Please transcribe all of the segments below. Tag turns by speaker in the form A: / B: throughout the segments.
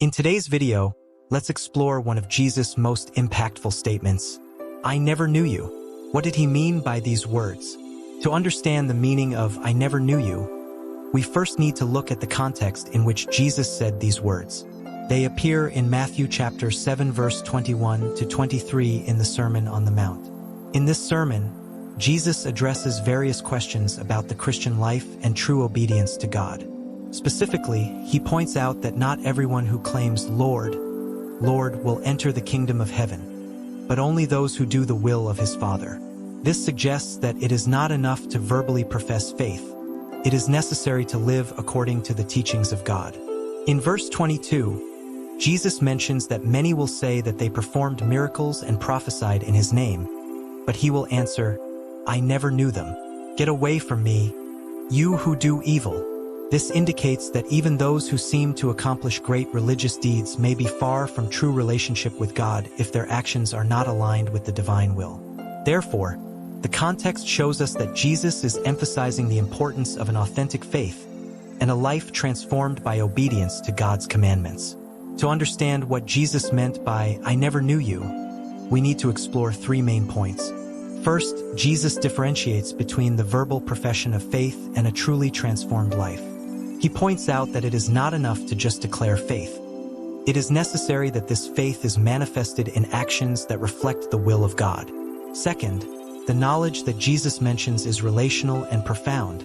A: In today's video, let's explore one of Jesus' most impactful statements. I never knew you. What did he mean by these words? To understand the meaning of I never knew you, we first need to look at the context in which Jesus said these words. They appear in Matthew chapter 7 verse 21 to 23 in the Sermon on the Mount. In this sermon, Jesus addresses various questions about the Christian life and true obedience to God. Specifically, he points out that not everyone who claims Lord, Lord will enter the kingdom of heaven, but only those who do the will of his Father. This suggests that it is not enough to verbally profess faith. It is necessary to live according to the teachings of God. In verse 22, Jesus mentions that many will say that they performed miracles and prophesied in his name, but he will answer, I never knew them. Get away from me, you who do evil. This indicates that even those who seem to accomplish great religious deeds may be far from true relationship with God if their actions are not aligned with the divine will. Therefore, the context shows us that Jesus is emphasizing the importance of an authentic faith and a life transformed by obedience to God's commandments. To understand what Jesus meant by I never knew you, we need to explore three main points. First, Jesus differentiates between the verbal profession of faith and a truly transformed life. He points out that it is not enough to just declare faith. It is necessary that this faith is manifested in actions that reflect the will of God. Second, the knowledge that Jesus mentions is relational and profound,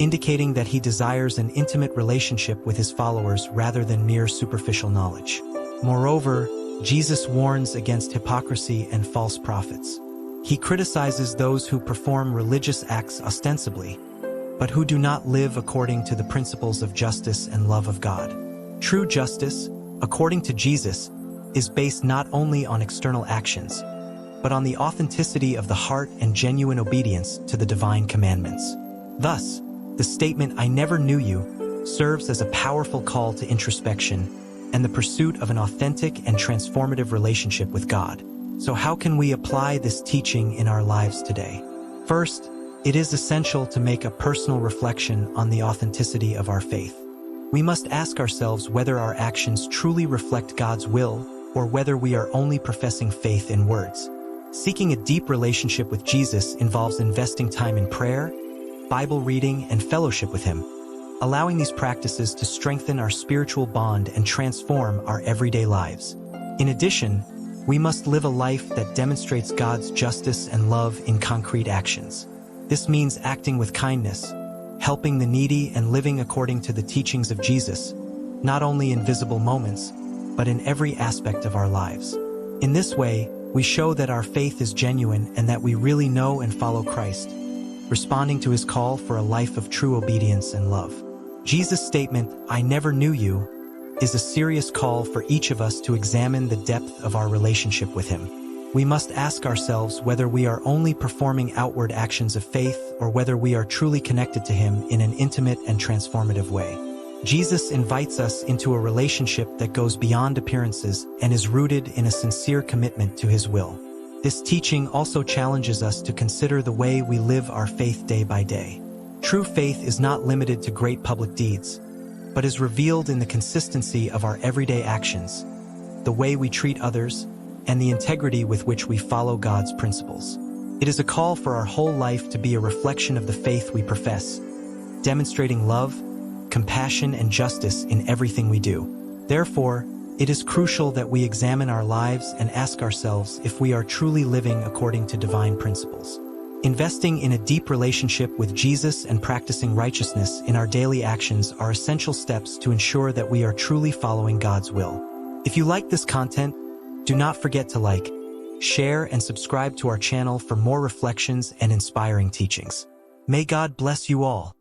A: indicating that he desires an intimate relationship with his followers rather than mere superficial knowledge. Moreover, Jesus warns against hypocrisy and false prophets. He criticizes those who perform religious acts ostensibly, but who do not live according to the principles of justice and love of God. True justice, according to Jesus, is based not only on external actions, but on the authenticity of the heart and genuine obedience to the divine commandments. Thus, the statement, I never knew you, serves as a powerful call to introspection and the pursuit of an authentic and transformative relationship with God. So how can we apply this teaching in our lives today? First, it is essential to make a personal reflection on the authenticity of our faith. We must ask ourselves whether our actions truly reflect God's will or whether we are only professing faith in words. Seeking a deep relationship with Jesus involves investing time in prayer, Bible reading, and fellowship with him, allowing these practices to strengthen our spiritual bond and transform our everyday lives. In addition, we must live a life that demonstrates God's justice and love in concrete actions. This means acting with kindness, helping the needy, and living according to the teachings of Jesus, not only in visible moments, but in every aspect of our lives. In this way, we show that our faith is genuine and that we really know and follow Christ, responding to his call for a life of true obedience and love. Jesus' statement, I never knew you, is a serious call for each of us to examine the depth of our relationship with him. We must ask ourselves whether we are only performing outward actions of faith or whether we are truly connected to him in an intimate and transformative way. Jesus invites us into a relationship that goes beyond appearances and is rooted in a sincere commitment to his will. This teaching also challenges us to consider the way we live our faith day by day. True faith is not limited to great public deeds, but is revealed in the consistency of our everyday actions, the way we treat others, and the integrity with which we follow God's principles. It is a call for our whole life to be a reflection of the faith we profess, demonstrating love, compassion, and justice in everything we do. Therefore, it is crucial that we examine our lives and ask ourselves if we are truly living according to divine principles. Investing in a deep relationship with Jesus and practicing righteousness in our daily actions are essential steps to ensure that we are truly following God's will. If you like this content, do not forget to like, share, and subscribe to our channel for more reflections and inspiring teachings. May God bless you all.